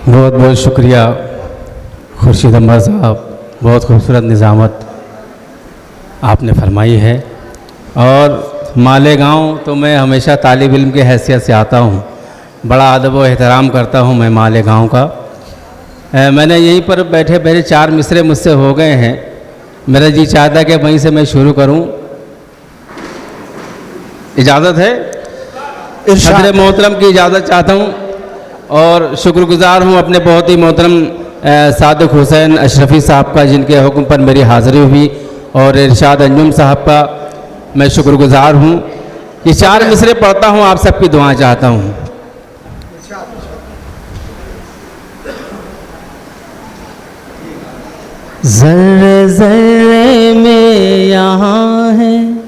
बहुत बहुत शुक्रिया खुर्शीद अमर साहब, बहुत खूबसूरत निज़ामत आपने फरमाई है। और मालेगांव तो मैं हमेशा तालिब इल्म की हैसियत से आता हूँ, बड़ा अदब व एहतराम करता हूँ मैं मालेगांव का। मैंने यहीं पर बैठे बैठे 4 मिसरे मुझसे हो गए हैं, मेरा जी चाहता कि वहीं से मैं शुरू करूं, इजाज़त है? हज़रत मोहतरम की इजाज़त चाहता हूं और शुक्रगुज़ार हूं अपने बहुत ही मोहतरम सादिक हुसैन अशरफ़ी साहब का, जिनके हुक्म पर मेरी हाज़िरी हुई, और इरशाद अंजुम साहब का मैं शुक्रगुज़ार हूं। ये 4 मिसरे पढ़ता हूं, आप सबकी दुआएं चाहता हूं। ज़र्रे ज़र्रे में यहाँ है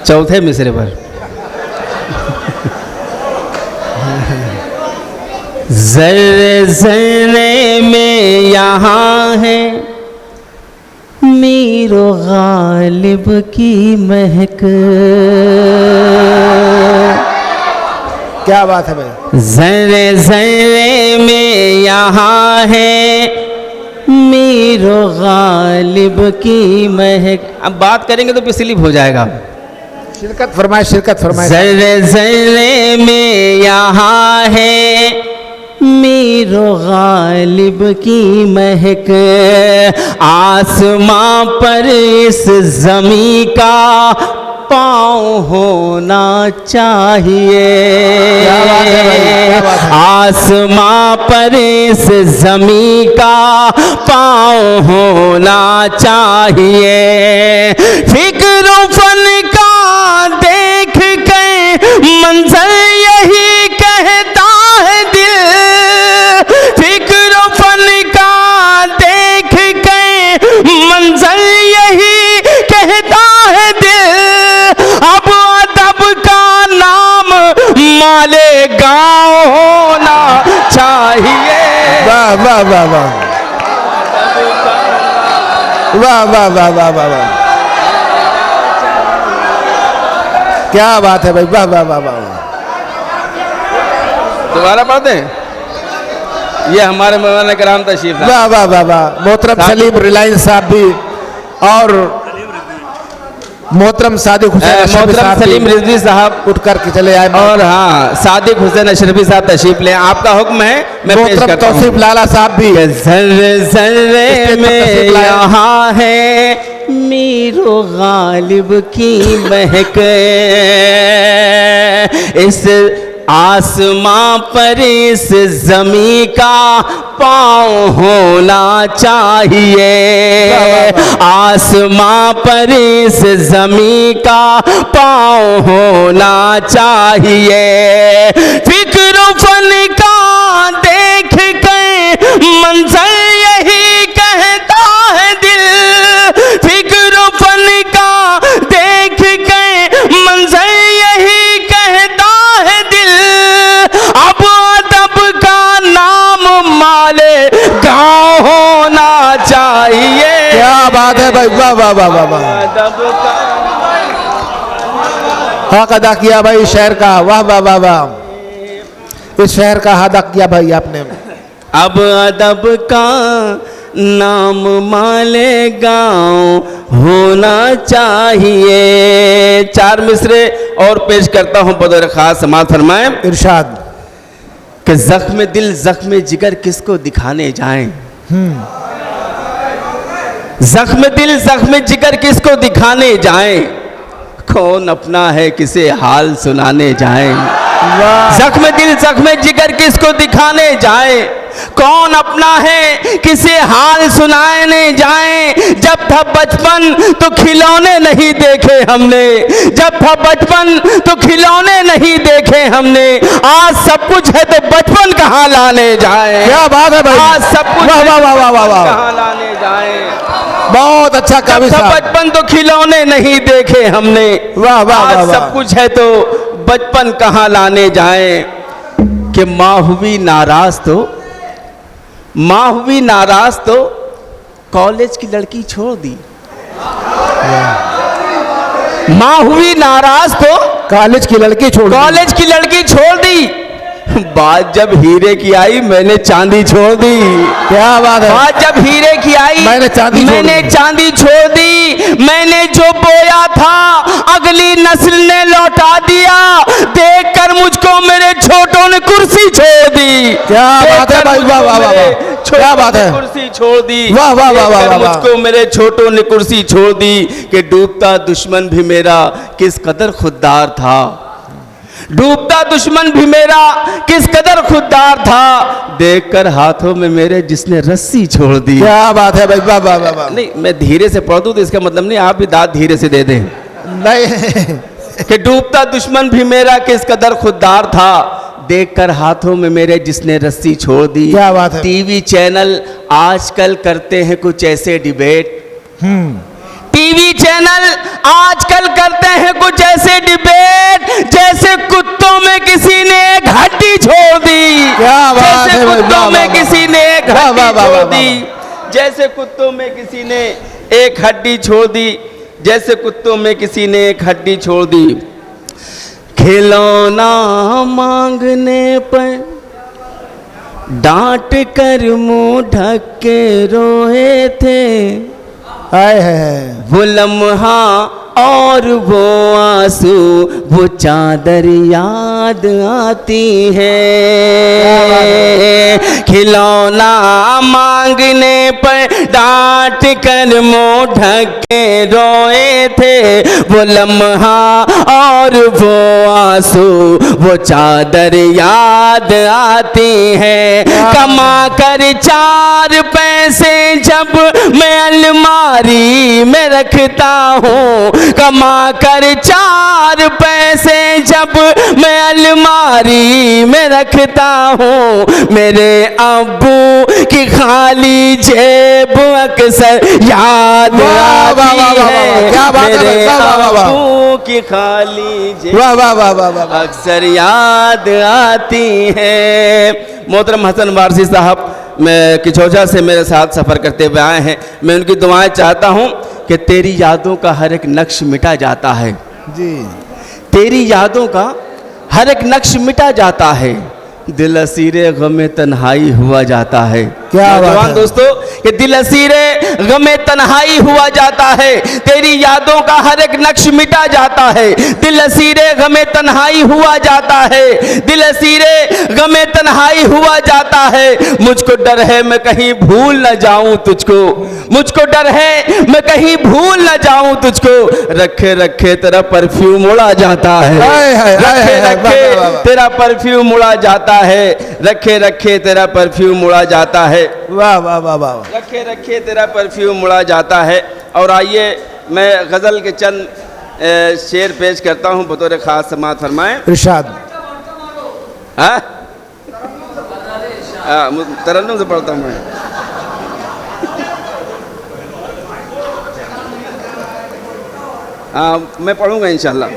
चौथे मिसरे पर ज़र्रे ज़र्रे में यहाँ है मीर गालिब की महक। क्या बात है भाई। ज़र्रे ज़र्रे में यहाँ है मीर गालिब की महक। अब बात करेंगे तो स्लिप हो जाएगा। शिरकत फरमाए, शिरकत फरमाए। ज़र्रे ज़र्रे में यहाँ है मीर गालिब की महक। आसमां पर इस ज़मी का पाँव होना चाहिए। क्या बात है भाई, क्या बात है। आसमां पर इस ज़मी का पाँव होना चाहिए। फिक्र फन का देख के मंजर यही कहता है दिल। फिक्र फन का देख के मंजर यही कहता है दिल। अब अदब का नाम मालेगांव होना चाहिए। वाह वाह वाह वाह वाह वाह वाह वाह वाह वाह, क्या बात है भाई, वाह वाह वाह वाह। दोबारा पढ़ते हैं। ये हमारे मौलाना कराम तशरीफ लाए। वाह वाह वाह वाह। मोहतरम सलीम रिलायंस साहब भी और मोहतरम सादिक हुसैन मोहतरम सलीम रिजवी साहब उठ करके चले आए। और हाँ, सादिक हुसैन अशरफी साहब तशरीफ ले। आपका हुक्म है, मैं पेश मोहतरम करता हूं। तौसीफ लाला साहब भी। ज़र्रे ज़र्रे में यहाँ है मीर गालिब की महक। इस आसमां पर इस ज़मी का पाँव होना चाहिए। आसमां पर इस ज़मी का पाँव होना चाहिए। फिक्र फन का देख के मंजर यही कहता है दिल। फिक्र फन का देख के मंजर यही कहता है दिल। अब अदब का नाम मालेगांव होना चाहिए। क्या बात है भाई, वाह वाह वाह वाह वाह। अदब का हक अदा किया भाई शहर का, वाह वाह वाह वाह। इस शहर का अदा किया भाई आपने। अब अदब का नाम मालेगांव होना चाहिए। 4 मिसरे और पेश करता हूँ, बदौर खास समाअत फरमाएं। इरशाद। कि जख्म दिल जख्म जिगर किसको दिखाने जाएं। जख्म दिल जख्म जिगर किसको दिखाने जाएं। कौन अपना है किसे हाल सुनाने जाएं। जख्म दिल जख्म जिगर किसको दिखाने जाए। कौन अपना है किसे हाल सुनाने जाए। जब था बचपन तो खिलौने नहीं देखे हमने। जब था बचपन तो खिलौने नहीं देखे हमने। आज सब कुछ है तो बचपन कहाँ लाने जाए। क्या बात है भाई, आज सब कुछ वाह वाह वाह वाह वाह वाह। कहाँ लाने जाए। बहुत अच्छा कवि साहब। बचपन तो खिलौने नहीं देखे हमने। वाह वाह वाह आज वाह। सब कुछ है तो बचपन कहाँ लाने जाए। कि माँ हुई नाराज तो माँ हुई नाराज तो कॉलेज की लड़की छोड़ दी। माँ हुई नाराज तो कॉलेज की लड़की छोड़ दी। कॉलेज की लड़की छोड़ दी। बात जब हीरे की आई मैंने चांदी छोड़ दी। क्या बात है। बात जब हीरे की आई मैंने चांदी छोड़ दी। मैंने जो बोया था अगली नस्ल ने लौटा दिया। देखकर मुझको मेरे छोटों ने कुर्सी छोड़ दी। क्या बात है भाई, वाह वाह वाह, क्या बात है। कुर्सी छोड़ दी। वाह वाह वाह वाह वाह। मुझको मेरे छोटों ने कुर्सी छोड़ दी कि डूबता दुश्मन भी मेरा किस कदर खुददार था। डूबता दुश्मन भी मेरा किस कदर खुददार था। देखकर हाथों में मेरे जिसने रस्सी छोड़ दी। क्या बात है भाई, वाह वाह वाह वाह। नहीं मैं धीरे से पढ़ दूं तो इसका मतलब नहीं आप भी दांत धीरे से दे दें नहीं कि डूबता दुश्मन भी मेरा किस कदर खुददार था। देखकर हाथों में मेरे जिसने रस्सी छोड़ दी। क्या बात है। टीवी चैनल आजकल करते हैं कुछ ऐसे डिबेट। टीवी चैनल आजकल करते हैं कुछ ऐसे डिबेट जैसे कुत्तों में किसी ने एक हड्डी छोड़ दी। क्या बात जैसे है भाई, कुत्तों वाह, में वाह, किसी ने एक वाह, हड्डी वाह, वाह, छोड़ वाह, दी। जैसे कुत्तों में किसी ने एक हड्डी छोड़ दी। जैसे कुत्तों में किसी ने एक हड्डी छोड़ दी। खिलौना मांगने पर डांट कर मुंह ढक के रोए थे। हाय है। वो लम्हा और वो आंसू वो चादर याद आती है। खिलौना मांगने पर डांट कर मुंह ढक के रोए थे। वो लम्हा और वो आंसू वो चादर याद आती है। कमा कर 4 पैसे जब मैं अलमारी में रखता हूँ। कमा कर 4 पैसे जब मैं अलमारी में रखता हूँ। मेरे अब्बू की खाली जेब अक्सर याद आती है। क्या बात है, मेरे वाह, वाह, वाह। अब्बू की खाली जेब वाह वाह वाह वाह वाह। अक्सर याद आती है। मोहतरम हसन वारसी साहब मैं किचौजा से मेरे साथ सफ़र करते हुए आए हैं। मैं उनकी दुआएं चाहता हूं कि तेरी यादों का हर एक नक्श मिटा जाता है। जी तेरी यादों का हर एक नक्श मिटा जाता है। दिल असीरे गमे तन्हाई हुआ जाता है। क्या बात नौजवान है। दोस्तों कि दिल असीरे गमे तन्हाई हुआ जाता है। तेरी यादों का हर एक नक्श मिटा जाता है। दिल असीरे गमे तन्हाई हुआ जाता है। दिल असीरे गमे तन्हाई हुआ जाता है। मुझको डर है मैं कहीं भूल न जाऊं तुझको। मुझको डर है मैं कहीं भूल न जाऊं तुझको। रखे रखे तेरा परफ्यूम उड़ा जाता है। हाय, हाय, हाय, रखे हाय, रखे वाह, वाह, वाह। तेरा परफ्यूम उड़ा जाता है। रखे रखे तेरा परफ्यूम उड़ा जाता है। वाह वाह वाह वाह। रखे रखे तेरा परफ्यूम उड़ा जाता है। और आइए मैं गज़ल के चंद शेर पेश करता हूँ बतौर ख़ास समाअत फरमाएं। इरशाद। हाँ तरन्नुम से पढ़ता हूँ मैं। हाँ मैं पढ़ूँगा इंशाल्लाह।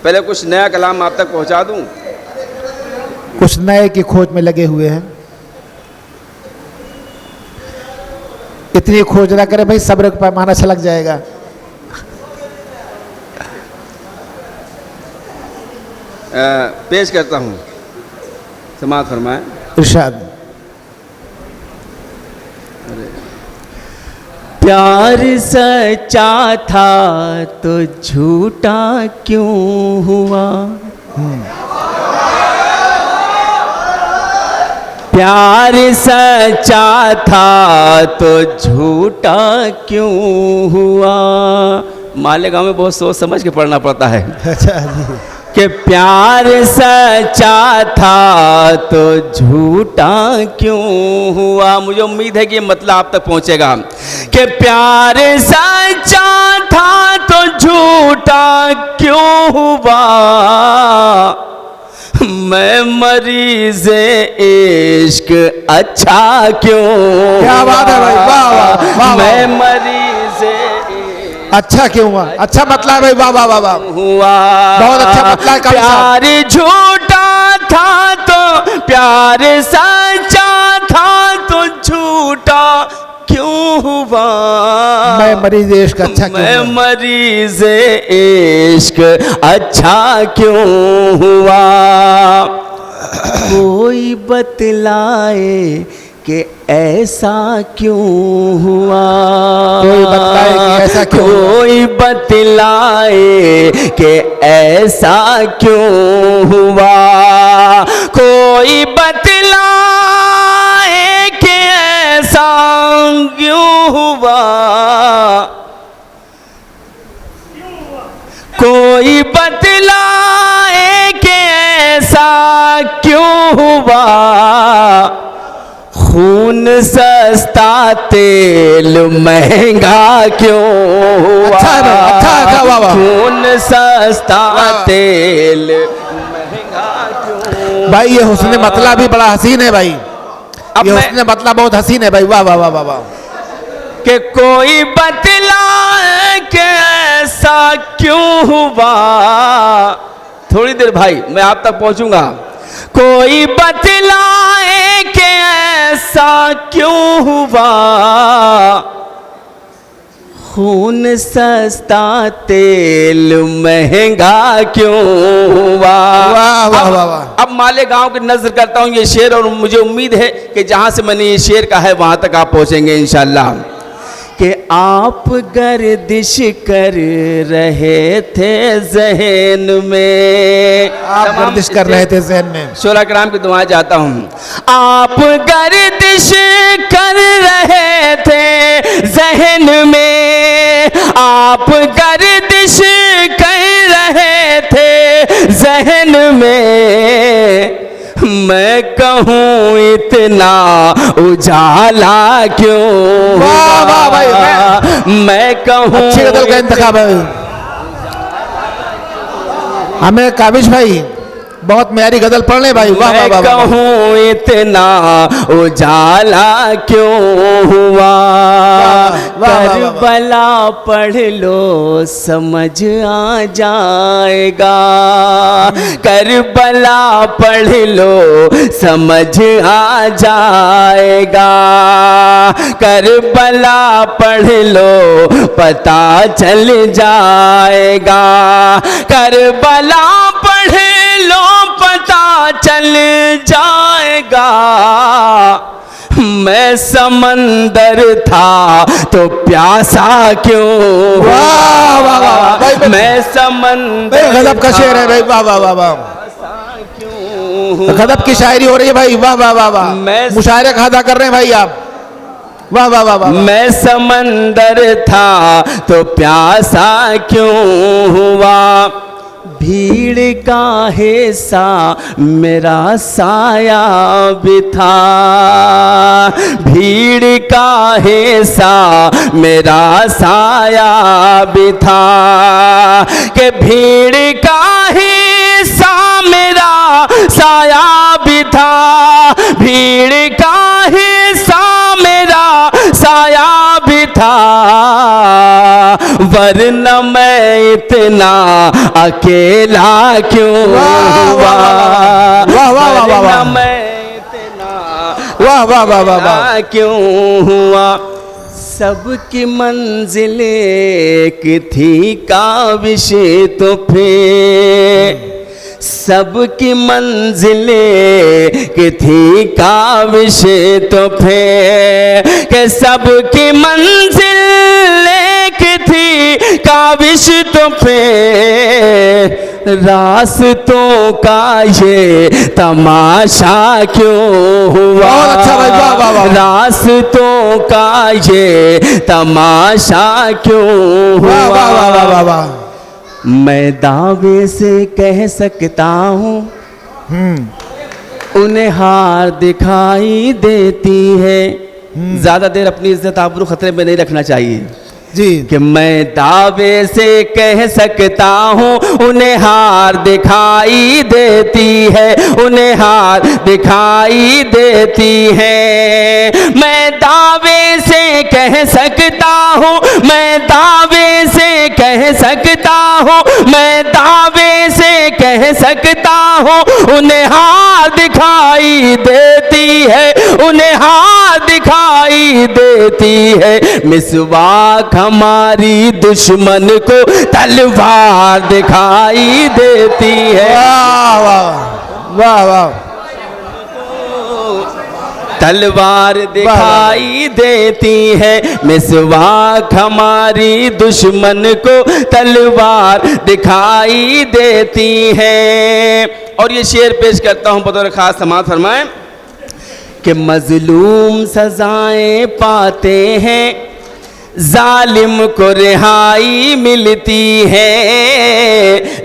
पहले कुछ नया कलाम आप तक पहुँचा दूँ। कुछ नए की खोज में लगे हुए हैं। इतनी खोज ना करे भाई, सब्र का पैमाना छलक जाएगा। पेश करता हूँ समाअत फरमाएं। इरशाद। प्यार सच्चा था तो झूठा क्यों हुआ। प्यार सच्चा था तो झूठा क्यों हुआ। मालेगांव में बहुत सोच समझ के पढ़ना पड़ता है अच्छा जी। कि प्यार सच्चा था तो झूठा क्यों हुआ। मुझे उम्मीद है कि ये मतलब आप तक पहुंचेगा कि प्यार सच्चा था तो झूठा क्यों हुआ। मैं मरीज़े इश्क अच्छा क्यों। क्या बात है भाई, वाह वाह वाह वाह। मैं मरीज़े अच्छा क्यों हुआ। अच्छा मतलब है भाई, वाह वाह वाह वाह। हुआ। बहुत अच्छा मतलब है काली साहब। प्यार झूठा था तो प्यार सच्चा था तो झूठा क्यों हुआ, मैं मरीज इश्क अच्छा क्यों मैं हुआ? मरीज इश्क अच्छा क्यों हुआ। कोई बतलाए कि ऐसा क्यों हुआ, कोई बतलाए कि ऐसा क्यों हुआ? कोई बतलाए कि ऐसा क्यों हुआ, कोई बतलाए कि ऐसा क्यों हुआ, कोई बतलाए कि ऐसा क्यों हुआ। खून सस्ता तेल महंगा क्यों हुआ, अच्छा है भाई, अच्छा, वाह, वाह। खून सस्ता वाह। तेल महंगा क्यों। भाई ये हुस्न मतला भी बड़ा हसीन है भाई, अब ये मैं हुस्न मतला बहुत हसीन है भाई। वाह वाह वाह वाह वाह। कि कोई बतलाए कि ऐसा क्यों हुआ। थोड़ी देर भाई मैं आप तक पहुंचूंगा। कोई बतलाए कि ऐसा क्यों हुआ, खून सस्ता तेल महंगा क्यों हुआ। वाह वाह वाह वाह। अब माले गांव की नजर करता हूं ये शेर, और मुझे उम्मीद है कि जहां से मैंने ये शेर कहा है वहां तक आप पहुंचेंगे इंशाल्लाह। कि आप गर्दिश कर रहे थे जहन में, आप गर्दिश कर रहे थे ज़हन में। शोरा कराम की दुआएं चाहता हूँ। आप गर्दिश कर रहे थे जहन में, आप गर्दिश कर रहे थे जहन में, मैं कहूँ इतना उजाला क्यों हुआ? वाह वाह भाई, मैं कहूँ अच्छी गजल का इंतखाब है। हमें काबिश भाई बहुत म्यारी गजल पढ़ ले भाई। वाह वाह मैं वाह वाह। कहूँ इतना उजाला क्यों हुआ। वाह, वाह, वाह, वाह। करबला पढ़ लो समझ आ जाएगा, करबला पढ़ लो समझ आ जाएगा, करबला पढ़ लो पता चल जाएगा, करबला पढ़ लो पता चल जाएगा। मैं समंदर था तो प्यासा क्यों हुआ। वाह, वाह, वाह, भाई, भाई। मैं समंदर गजब का शेर है भाई। वाह वाह वाह वाह। क्यों गजब की शायरी हो रही है भाई। वाह वाह वाह वाह। मैं- मुशायरे का अदा कर रहे हैं भाई आप। वाह वाह वाह वाह। मैं समंदर था तो प्यासा क्यों हुआ। भीड़ का हिस्सा मेरा साया भी था, भीड़ का हिस्सा मेरा साया भी था, कि भीड़ का हिस्सा मेरा साया भी था, भीड़ का हिस्सा मेरा साया भी था, वरना मैं इतना अकेला क्यों हुआ। वाह, वाह, वाह, वाह, वाह। वरना मैं इतना वाह वाह वाह वाह वाह। अकेला क्यों हुआ। सबकी मंजिल एक थी काविश तो फिर, सबकी मंजिल की थी काविश तो फिर, के सबकी मंजिल एक थी काविश तो फिर, रास्तों का ये तमाशा क्यों हुआ। बहुत अच्छा भाई। वाह वाह वाह। रास्तों का ये तमाशा क्यों हुआ। वाह वाह वाह वाह वाह वाह। मैं दावे से कह सकता हूँ उन्हें हार दिखाई देती है। ज्यादा देर अपनी इज्जत आबरू खतरे में नहीं रखना चाहिए। जी कि मैं दावे से कह सकता हूँ उन्हें हार दिखाई देती है, उन्हें हार दिखाई देती है। मैं दावे से कह सकता हूँ, मैं दावे से कह सकता हूँ, मैं दावे से कह सकता हूँ उन्हें हार दिखाई देती है, उन्हें हार दिखाई देती है। मिसवाक हमारी दुश्मन को तलवार दिखाई देती है। वाह वाह वाह वाह, तलवार दिखाई देती है। मिसवाक हमारी दुश्मन को तलवार दिखाई देती है। और ये शेर पेश करता हूँ बतौर खास समाअत फरमाएं कि मजलूम सजाएं पाते हैं, जालिम को रिहाई मिलती है,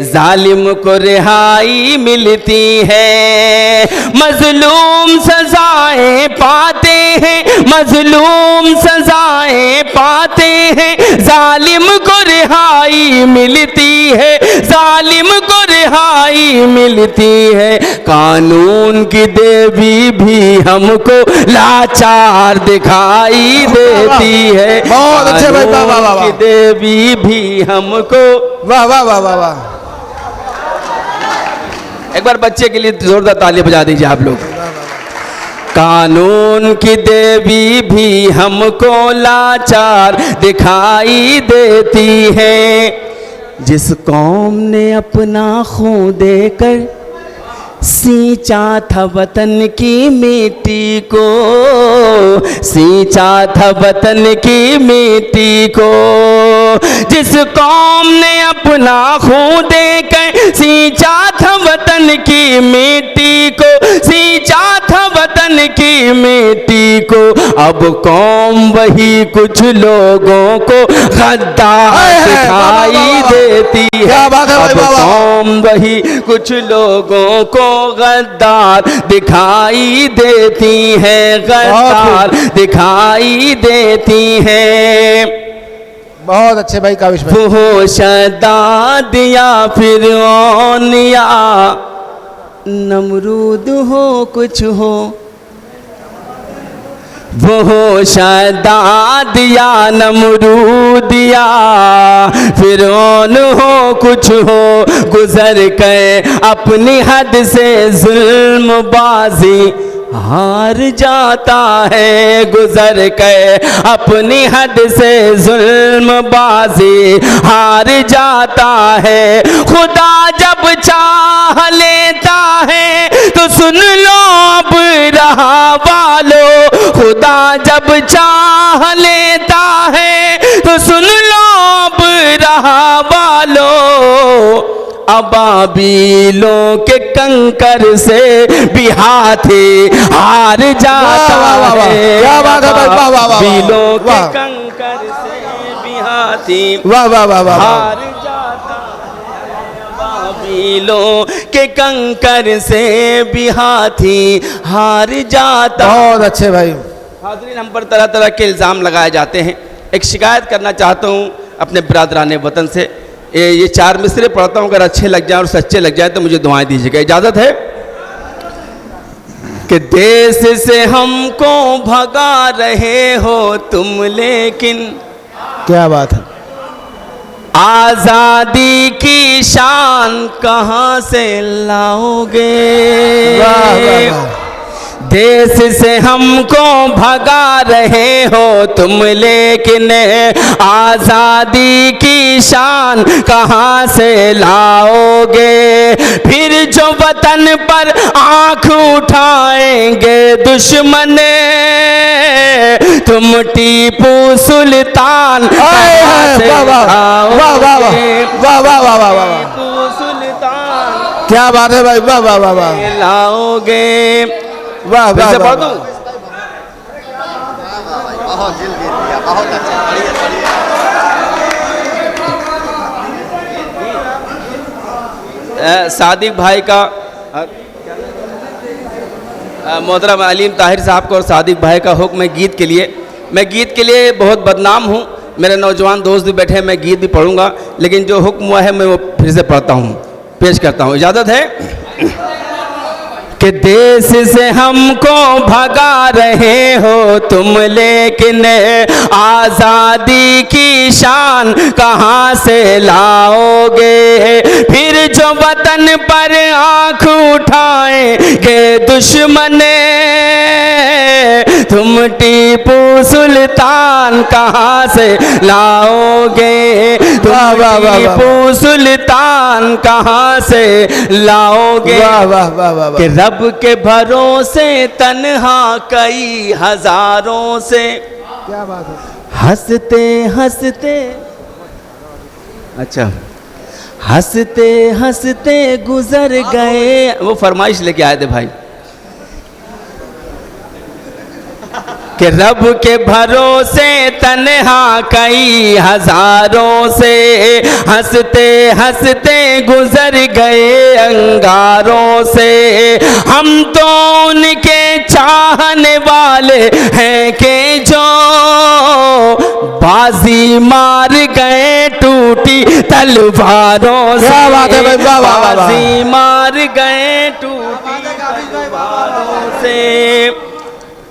जालिम को रिहाई मिलती है। मजलूम सजाएं पाते हैं, मजलूम सजाएं पाते हैं, जालिम को रिहाई मिलती है, जालिम को रिहाई मिलती है। कानून की देवी भी हमको लाचार दिखाई देती है। बहुत अच्छे भाई, वाह वाह वाह की देवी भी हमको, वाह वाह वाह वाह वाह। एक बार बच्चे के लिए जोरदार ताली बजा दीजिए आप लोग। कानून की देवी भी हमको लाचार दिखाई देती है। जिस कौम ने अपना खून देकर सींचा था वतन की मिट्टी को, सींचा था वतन की मिट्टी को, जिस कौम ने अपना खून देकर सींचा था वतन की मिट्टी को, सींचा था वतन की मिट्टी को, अब कौम वही कुछ लोगों को गद्दार दिखाई देती है। अब कौम वही कुछ लोगों को गद्दार दिखाई देती है, गद्दार दिखाई देती है। बहुत अच्छे भाई काविश भाई। वो शद्दाद या फिरौन या नमरूद हो कुछ हो, वो शद्दाद या नमरूद या फिरौन हो कुछ हो, गुजर कर अपनी हद से जुल्म बाजी हार जाता है, गुजर कर अपनी हद से जुल्म बाजी हार जाता है। खुदा जब चाह लेता है तो सुन लो अब रहा वालो, खुदा जब चाह लेता है तो सुन लो अब रहा वालो। अबाबीलों के कंकर से भी हाथी हार जाता है, अबाबीलों के कंकर से भी हाथी वाह वाह वाह वाह, हार जाता है, अबाबीलों के कंकर से भी हाथी हार जाता। बहुत अच्छे भाई। हाज़रीन, हम पर तरह तरह के इल्ज़ाम लगाए जाते हैं। एक शिकायत करना चाहता हूँ अपने बिरादरान वतन से। ये चार मिसरे पढ़ता हूँ, अगर अच्छे लग जाए और सच्चे लग जाए तो मुझे दुआएं दीजिएगा, इजाज़त है। कि देश से हमको भगा रहे हो तुम, लेकिन क्या बात है, आज़ादी की शान कहाँ से लाओगे। वाह वाह वाह। देश से हमको भगा रहे हो तुम, लेकिन आज़ादी की शान कहाँ से लाओगे। फिर जो वतन पर आँख उठाएंगे दुश्मन, तुम टीपू सुल्तान कहाँ से लाओगे। टीपू सुल्तान क्या बात है भाई, वाह वाह वाह वाह, लाओगे। वाह वाह वैसे वाह, पढ़ दूं? बहुत दिल जीत लिया, बहुत अच्छा, बढ़िया बढ़िया। सादिक भाई का, मोहतरम अलीम ताहिर साहब को और सादिक भाई का हुक्म है गीत के लिए। मैं गीत के लिए बहुत बदनाम हूँ, मेरे नौजवान दोस्त भी बैठे हैं, मैं गीत भी पढ़ूंगा, लेकिन जो हुक्म हुआ है मैं वो फिर से पढ़ता हूँ, पेश करता हूँ। इजाज़त है कि देश से हमको भगा रहे हो तुम, लेकिन आज़ादी की शान कहाँ से लाओगे? फिर जो वतन पर आँख उठाएंगे दुश्मन, तुम टीपू सुल्तान कहाँ से लाओगे? तुम टीपू सुल्तान कहाँ से लाओगे? वाह वाह वाह वाह कि रब के भरोसे तन्हा कई हजारों से क्या बात है। हंसते हंसते, अच्छा, हंसते हंसते गुजर गए। वो फरमाइश लेके आए थे भाई कि रब के भरोसे तन्हा कई हजारों से, हंसते हंसते गुजर गए अंगारों से। हम तो उनके चाहने वाले हैं कि जो बाजी मार गए टूटी तलवारों से। क्या बात है भाई, वाह वाह वाह। बाजी मार गए टूटी तलवारों से।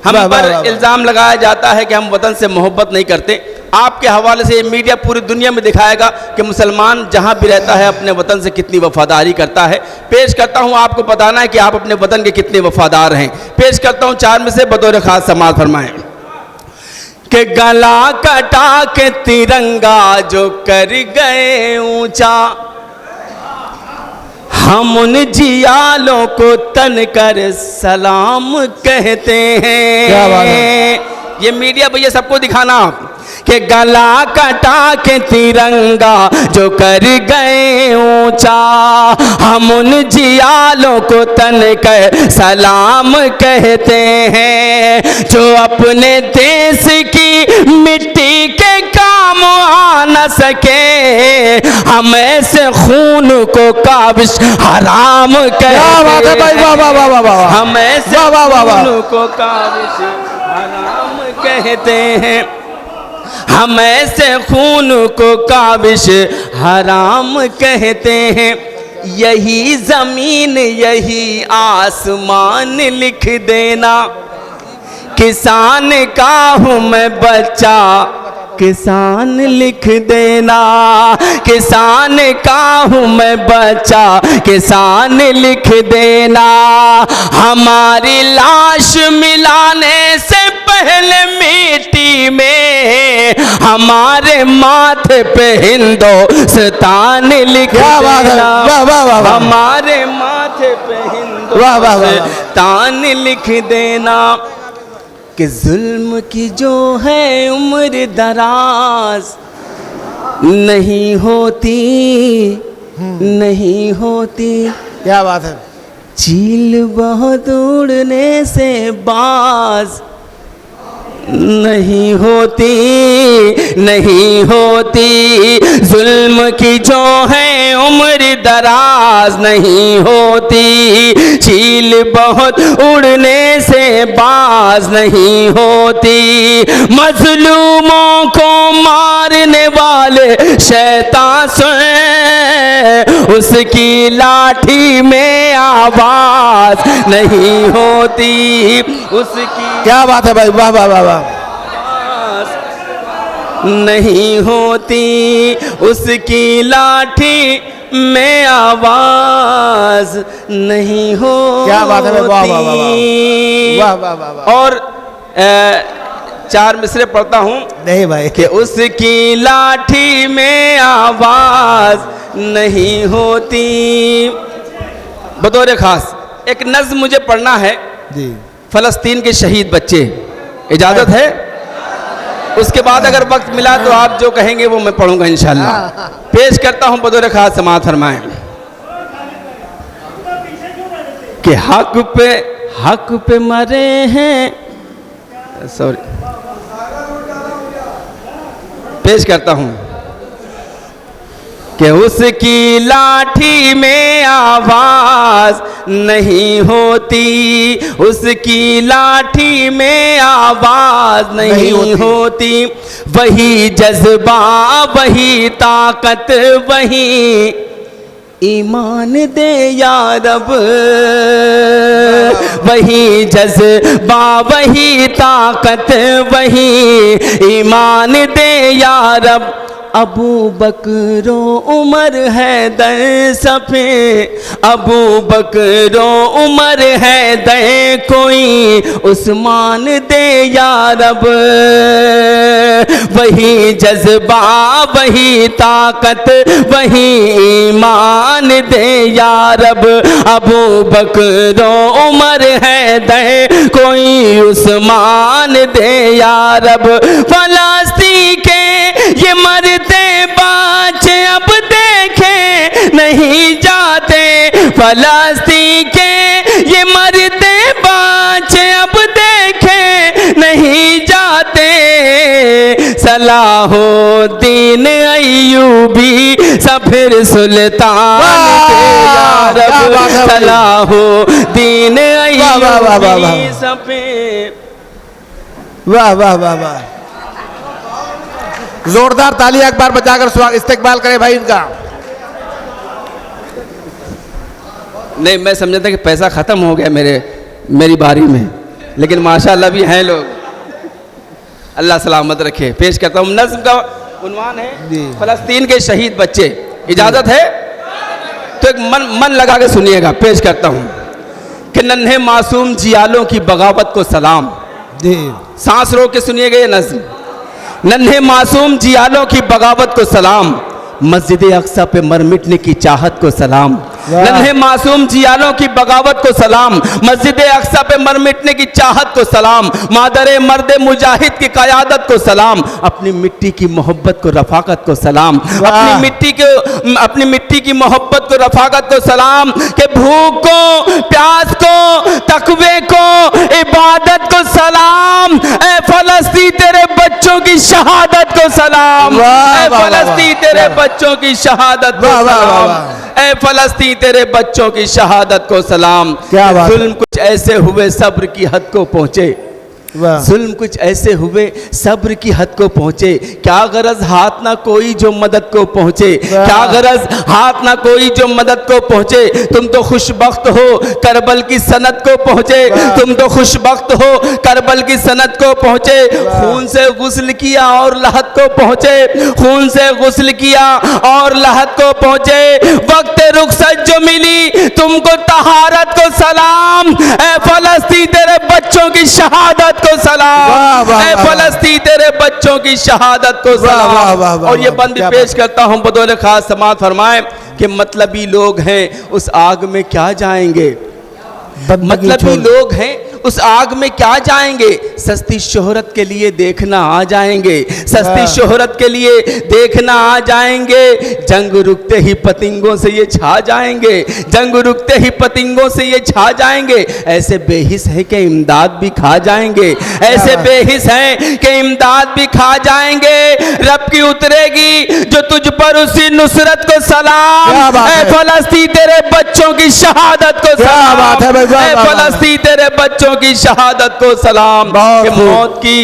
हम पर इल्ज़ाम लगाया जाता है कि हम वतन से मोहब्बत नहीं करते। आपके हवाले से मीडिया पूरी दुनिया में दिखाएगा कि मुसलमान जहां भी रहता है अपने वतन से कितनी वफादारी करता है। पेश करता हूं, आपको बताना है कि आप अपने वतन के कितने वफादार हैं। पेश करता हूं 4 में से, बतौर खास समाज फरमाएं कि गला कटा के तिरंगा जो कर गए ऊंचा, हम उन जियालों को तन कर सलाम कहते हैं। क्या बात है? ये मीडिया भैया सबको दिखाना कि गला कटा के तिरंगा जो कर गए ऊंचा, हम उन जियालों को तन कर सलाम कहते हैं। जो अपने देश की मिट्टी के काम आ न सके, हम ऐसे खून को काबिश हराम क्या बात है कहते भाई, वाह वाह वाह वाह वाह। हैं। हम ऐसे वाह वाह वाह वाह। खून को काबिश हराम कहते हैं। हम ऐसे खून को काबिश हराम कहते हैं। यही जमीन यही आसमान लिख देना, किसान का हूँ मैं बच्चा किसान लिख देना, किसान का हूँ मैं बच्चा किसान लिख देना। हमारी लाश मिलाने से पहले मिट्टी में हमारे माथे पे हिंदुस्तान लिख क्या बात है, देना। वाह वाह वाह वाह। हमारे माथे पे वाह वाह वाह। हिंदुस्तान लिख देना। कि जुल्म की जो है उम्र दराज नहीं होती, नहीं होती। क्या बात है। चील बहुत उड़ने से बाज नहीं होती, नहीं होती। जुल्म की जो है उम्र दराज नहीं होती, चील बहुत उड़ने से बाज नहीं होती। मजलूमों को मारने वाले शैतान से उसकी लाठी में आवाज नहीं होती, उसकी क्या बात है भाई, वाह वाह वाह वाह। नहीं होती, उसकी लाठी में आवाज नहीं होती। क्या बात है भाई, वाह वाह वाह वाह वाह वाह वाह। और 4 मिसरे पढ़ता हूँ नहीं भाई, कि उसकी लाठी में आवाज नहीं होती। बतौर खास एक नज्म मुझे पढ़ना है जी। फलस्तीन के शहीद बच्चे, इजाज़त है? उसके बाद अगर वक्त मिला तो आप जो कहेंगे वो मैं पढ़ूंगा इंशाल्लाह। पेश करता हूं बतौर खास समाअत फरमाएं कि हक पे मरे हैं। सॉरी, पेश करता हूं कि उसकी लाठी में आवाज नहीं होती, उसकी लाठी में आवाज नहीं होती। वही जज्बा, वही ताकत, वही ईमान दे या रब। वही जज्बा, वही ताकत, वही ईमान दे या रब। अबू बकरो उमर हैदर सफे, अबू बकरो उमर हैदर, कोई उस्मान दे या रब। वही जज्बा, वही ताकत, वही ईमान दे या रब। अबू बकरो उमर हैदर, कोई उस्मान दे या रब। फलस्तीन के ये मरते बच्चे अब देखे नहीं जाते, फलस्तीन के ये मरते बच्चे अब देखे नहीं जाते। सलाहुद्दीन अय्यूबी सफिर सुल्तान थे या रब। सलाहुद्दीन अय्यूबी सफिर। वाह वाह वाह वाह, जोरदार तालियां एक बार बजाकर स्वागत इस्तेकबाल करें भाई इनका। नहीं, मैं समझा था कि पैसा ख़त्म हो गया मेरी बारी में, लेकिन माशाल्लाह भी हैं लोग। अल्लाह सलामत रखे। पेश करता हूँ, नज़्म का उन्वान है फ़लस्तीन के शहीद बच्चे। इजाज़त है तो एक मन लगा के सुनिएगा। पेश करता हूँ कि नन्हे मासूम जियालों की बगावत को सलाम। सांस रोक के सुनिएगा ये नज़्म। नन्हे मासूम जियालों की बगावत को सलाम, मस्जिद अक्सा पे मर मिटने की चाहत को सलाम। नन्हे मासूम जियालों की बगावत को सलाम, मस्जिद अक्सा पे मर मिटने की चाहत को सलाम। मादरे मर्द मुजाहिद की क़यादत को सलाम, अपनी मिट्टी की मोहब्बत को रफ़ाकत को सलाम। अपनी मिट्टी की मोहब्बत को रफ़ाकत को सलाम। के भूख को, प्यास को, तकवे को, इबादत को सलाम। ए फ़लस्तीन तेरे बच्चों की शहादत को सलाम। ए फ़लस्तीन तेरे बच्चों की शहादत को सलाम। ए फ़लस्तीन तेरे बच्चों की शहादत को सलाम। जुल्म कुछ ऐसे हुए सब्र की हद को पहुँचे, जुल्म कुछ ऐसे हुए सब्र की हद को पहुँचे। क्या गरज हाथ ना कोई जो मदद को पहुँचे, क्या गरज हाथ ना कोई जो मदद को पहुँचे। तुम तो खुशबख्त हो करबल की सनत को पहुँचे, तुम तो खुशबख्त हो करबल की सनत को पहुँचे। खून से गुस्ल किया और लहद को पहुँचे, खून से गुस्ल किया और लहद को पहुँचे। वक्त रुखसत जो मिली तुमको तहारत को सलाम। ए फ़लस्तीन तेरे बच्चों की शहादत को सलाम। ऐ फ़लस्तीन तेरे बच्चों की शहादत को सलाम। और ये बंद पेश करता हूँ बतौर खास समाअत फरमाएं कि मतलबी लोग हैं उस आग में क्या जाएंगे, मतलबी लोग हैं उस आग में क्या जाएंगे। सस्ती शोहरत के लिए देखना आ जाएंगे, सस्ती शोहरत के लिए देखना आ जाएंगे। जंग रुकते ही पतंगों से ये छा जाएंगे, जंग रुकते ही पतंगों से ये छा जाएंगे। ऐसे बेहिस है कि इमदाद भी खा जाएंगे, ऐसे बेहिस हैं कि इमदाद भी खा जाएंगे। रब की उतरेगी जो तुझ पर उसी नुसरत को सलाम। ऐ फ़लस्तीन तेरे बच्चों की शहादत को सलाम। ऐ फ़लस्तीन तेरे बच्चों की शहादत को सलाम। कि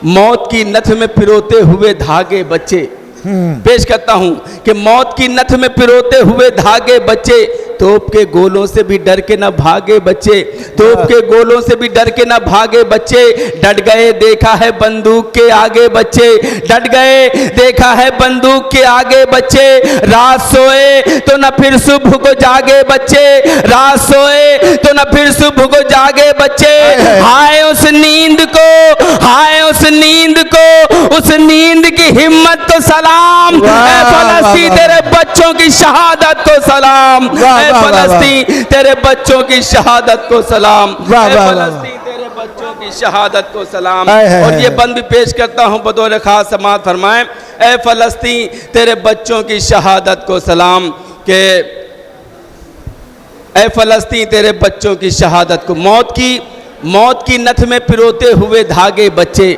मौत की नथ में पिरोते हुए धागे बच्चे। पेश करता हूं कि मौत की नथ में पिरोते हुए धागे बच्चे, तोप के गोलों से भी डर के न भागे बच्चे, तोप के गोलों से भी डर के न भागे बच्चे। डट गए देखा है बंदूक के आगे बच्चे, डट गए देखा है बंदूक के आगे बच्चे। रात सोए तो न फिर सुबह को जागे बच्चे, रात सोए तो न फिर सुबह को जागे बच्चे। हाय उस नींद को, हाय उस नींद को, उस नींद की हिम्मत को सलाम। ऐ फ़लस्तीन तेरे बच्चों की शहादत को सलाम। ऐ फ़लस्तीन तेरे बच्चों की शहादत को सलाम। ऐ फ़लस्तीन तेरे बच्चों की शहादत को सलाम। और ये बंद भी पेश करता हूँ बतौर खास समाअत फरमाएं। ऐ फ़लस्तीन तेरे बच्चों की शहादत को सलाम। के ऐ फ़लस्तीन तेरे बच्चों की शहादत को, मौत की नथ में पिरोते हुए धागे बच्चे,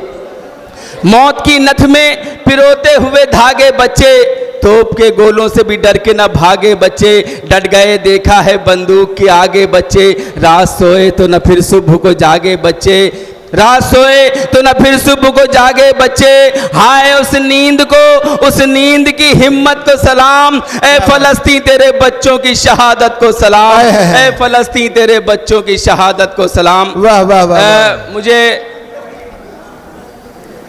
मौत की नथ में पिरोते हुए धागे बच्चे। तोप के गोलों से भी डर के ना भागे बच्चे, डट गए देखा है बंदूक के आगे बच्चे, रात सोए तो न फिर सुबह को जागे बच्चे, रात सोए तो न फिर सुबह को जागे बच्चे, हाय उस नींद को, उस नींद की हिम्मत को सलाम, ए फलस्तीन तेरे बच्चों की शहादत को सलाम, ए फलस्तीन तेरे बच्चों की शहादत को सलाम। वाह वाह वाह। मुझे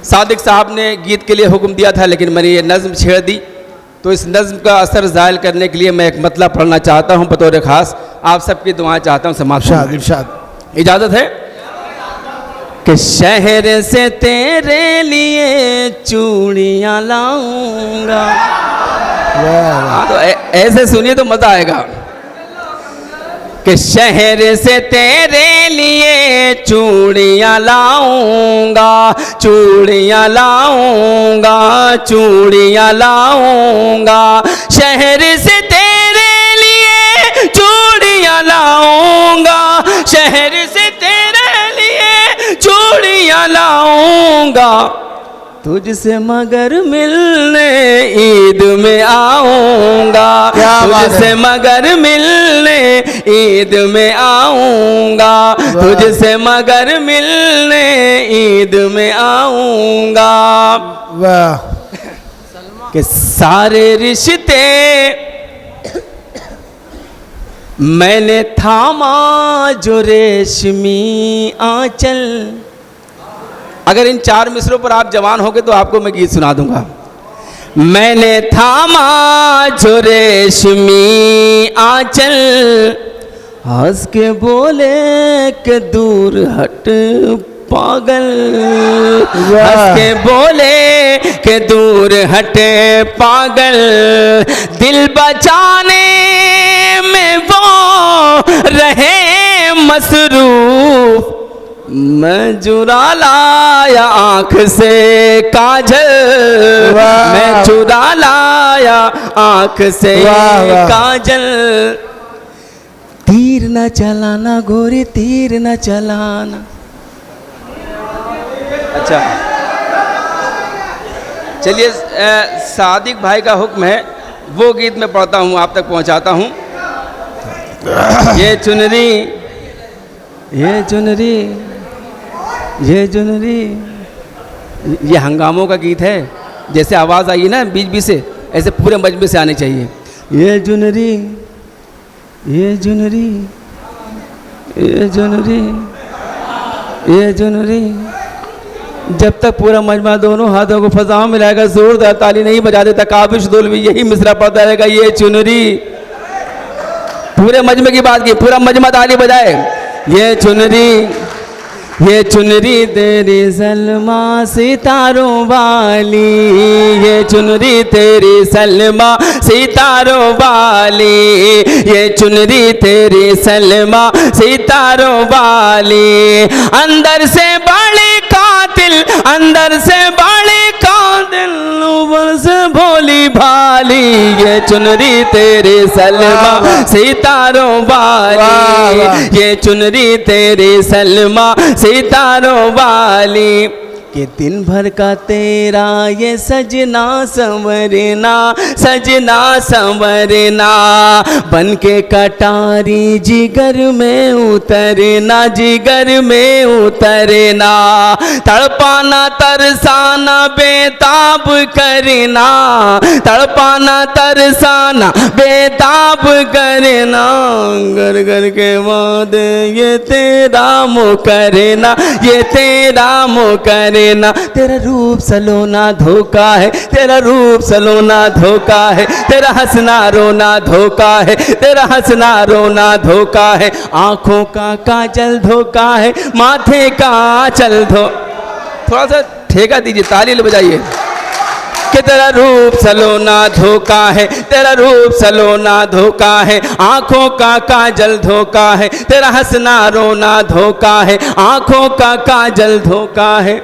सादिक साहब ने गीत के लिए हुक्म दिया था, लेकिन मैंने ये नज़्म छेड़ दी, तो इस नज़्म का असर ज़ायल करने के लिए मैं एक मतलब पढ़ना चाहता हूँ बतौर ख़ास, आप सबकी दुआएं चाहता हूँ समाप्त। इरशाद इजाज़त है कि शहर से तेरे लिए चूड़ियाँ लाऊंगा। हाँ, तो ऐसे सुनिए तो मज़ा आएगा कि शहर से तेरे लिए चूड़ियाँ लाऊंगा, चूड़ियाँ लाऊंगा, चूड़ियाँ लाऊंगा, शहर से तेरे लिए चूड़ियाँ लाऊंगा, शहर से तेरे लिए चूड़ियाँ लाऊंगा, तुझसे मगर मिलने ईद में आऊंगा, तुझसे मगर मिलने ईद में आऊंगा, तुझसे मगर मिलने ईद में आऊंगा। वाह। कि सारे रिश्ते मैंने थामा जो रेशमी आंचल। अगर इन 4 मिसरों पर आप जवान होगे तो आपको मैं गीत सुना दूंगा। मैंने थामा जो रेशमी आंचल, हंस के बोले के दूर हट पागल, हंस के बोले के दूर हटे पागल, दिल बचाने में वो रहे मसरूफ, मैं चुरा लाया आंख से काजल, मैं चुरा लाया आंख से काजल, तीर न चलाना गोरी तीर न चलाना। अच्छा चलिए, सादिक भाई का हुक्म है, वो गीत मैं पढ़ता हूँ, आप तक पहुँचाता हूँ। ये चुनरी, ये चुनरी, ये चुनरी, ये हंगामों का गीत है। जैसे आवाज़ आई ना बीच बीच से, ऐसे पूरे मजमे से आनी चाहिए। ये चुनरी, ये चुनरी, ये चुनरी, ये चुनरी, जब तक पूरा मजमा दोनों हाथों को फजा में मिलाएगा, जोरदार ताली नहीं बजा देता काबिश दुल भी यही मिसरा पड़ता रहेगा। ये चुनरी, पूरे मजमे की बात की, पूरा मजमा ताली बजाए। ये चुनरी, ये चुनरी तेरी सलमा सितारों वाली, ये चुनरी तेरी सलमा सितारों वाली, ये चुनरी तेरी सलमा सितारों वाली, अंदर से बड़ी कातिल, अंदर से बड़ी कातिल, ऊपर से भोली भाली, ये चुनरी तेरी सलमा सितारों वाली, ये चुनरी तेरी सलमा सितारों वाली, कि दिन भर का तेरा ये सजना संवरना, सजना संवरना, बन के कटारी जिगर में उतरना, जिगर में उतरना, तड़पाना तरसाना बेताब करना, तड़पाना तरसाना बेताब करना, घर घर के बाद ये तेरा मुकरना, ये तेरा मुकरना, तेरा रूप सलोना धोखा है, तेरा रूप सलोना धोखा है, तेरा हंसना रोना धोखा है, तेरा हंसना रोना धोखा है, आंखों का काजल धोखा है, माथे का आंचल थोड़ा सा ठेका दीजिए, ताली बजाइए। कि तेरा रूप सलोना धोखा है, तेरा रूप सलोना धोखा है, आंखों का काजल धोखा है, तेरा हंसना रोना धोखा है, आंखों का काजल धोखा है,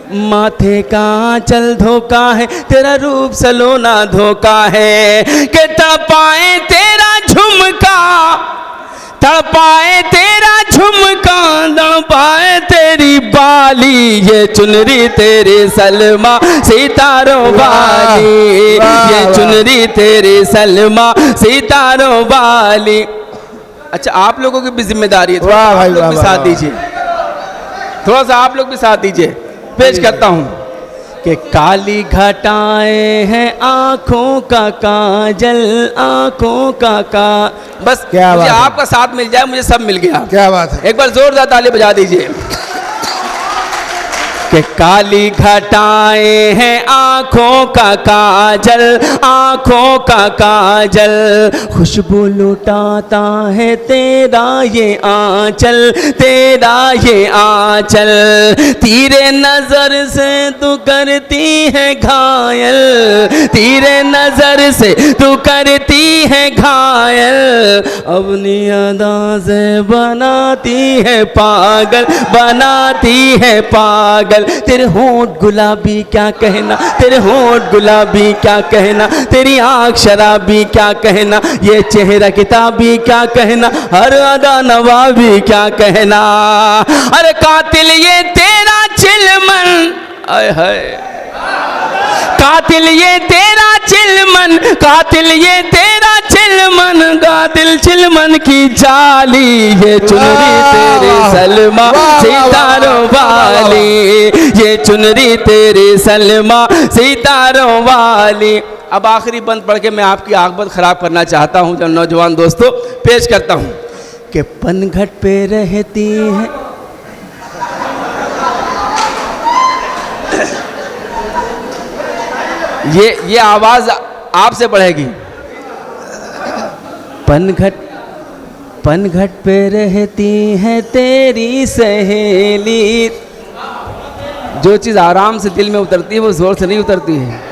माथे का आंचल धोखा है, तेरा रूप सलोना धोखा है, कि तड़पाए तेरा झुमका, तड़पाए तेरा झुमका, तड़पाए तेरी बाली, ये चुनरी तेरी सलमा सितारों वाली, ये चुनरी तेरी सलमा सितारों वाली। अच्छा, आप लोगों की भी जिम्मेदारी है, वाह भाई, आप लोग वाह, भी वाह, साथ वाह। दीजिए, थोड़ा सा आप लोग भी साथ दीजिए। पेश करता हूं कि काली घटाएं हैं आंखों का काजल, आंखों का बस क्या मुझे बात है। आपका साथ मिल जाए, मुझे सब मिल गया। क्या बात है। एक बार जोरदार ताली बजा दीजिए। कि काली घटाएं हैं आंखों का काजल, आंखों का काजल, खुशबू लुटाता है तेरा ये आंचल, तेरा ये आंचल, तीरे नजर से तू करती है घायल, तीरे नजर से तू करती है घायल, अपनी अदा से बनाती है पागल, बनाती है पागल। तेरे होंठ गुलाबी क्या कहना, तेरे होंठ गुलाबी क्या कहना, तेरी आंख शराबी क्या कहना, ये चेहरा किताबी क्या कहना, हर अदा नवाबी क्या कहना। अरे कातिल ये तेरा चिलमन, आय हाय, कातिल ये तेरा चिलमन, कातिल ये तेरा चिलमन, कातिल चिलमन की जाली, ये चुनरी तेरे सलमा सितारों वाली, ये चुनरी तेरे सलमा सितारों वाली। अब आखिरी बंद पढ़ के मैं आपकी आंख खराब करना चाहता हूं, जब नौजवान दोस्तों पेश करता हूं कि पनघट पे रहती है, ये आवाज आपसे बढ़ेगी। पनघट पे रहती है तेरी सहेली, जो चीज आराम से दिल में उतरती है वो जोर से नहीं उतरती है।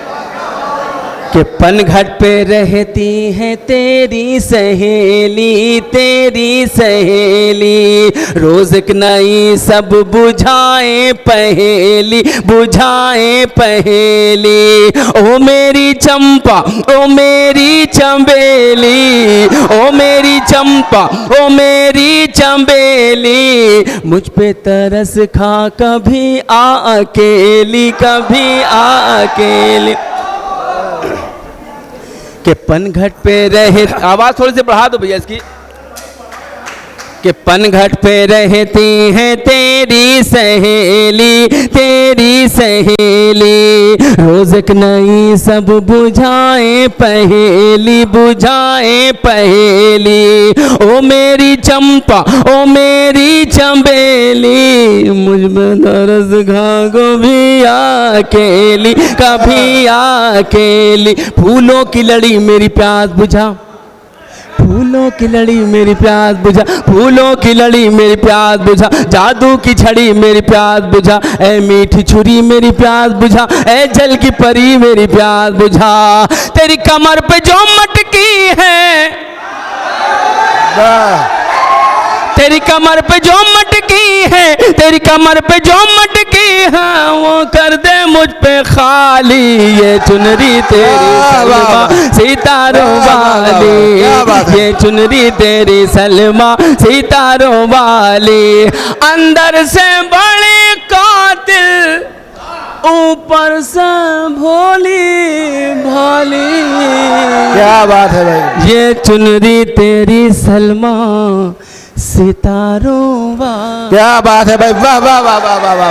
कि पनघट पे रहती है तेरी सहेली, तेरी सहेली, रोज एक नई सब बुझाए पहेली, बुझाए पहेली। ओ मेरी चंपा, ओ मेरी चंबेली, ओ मेरी चंपा, ओ मेरी चंबेली, मुझ पे तरस खा कभी आ अकेली, कभी आ अकेली। कि पनघट पे रहे, आवाज थोड़ी सी बढ़ा दो भैया इसकी। कि पनघट पे रहती है तेरी सहेली, तेरी सहेली, रोज एक नई सब बुझाए पहेली, बुझाए पहेली। ओ मेरी चंपा, ओ मेरी चंबेली, मुझ में दरस खा कभी अकेली, कभी अकेली। फूलों की लड़ी मेरी प्यास बुझा, फूलों की लड़ी मेरी प्यास बुझा, फूलों की लड़ी मेरी प्यास बुझा, जादू की छड़ी मेरी प्यास बुझा, ऐ मीठी छुरी मेरी प्यास बुझा, ऐ जल की परी मेरी प्यास बुझा। तेरी कमर पे जो मटकी है, तेरी कमर पे जो मटकी है, तेरी कमर पे जो मटकी है, वो कर दे मुझ पे खाली, ये चुनरी तेरी सलमा सितारों वाली, ये चुनरी तेरी सलमा सितारों वाली। अंदर से बड़े कातिल, ऊपर से भोली भाली, क्या बात है भाई। ये चुनरी तेरी सलमा सितारों वाली। क्या बात है भाई, वाह वाह वाह वाह वाह।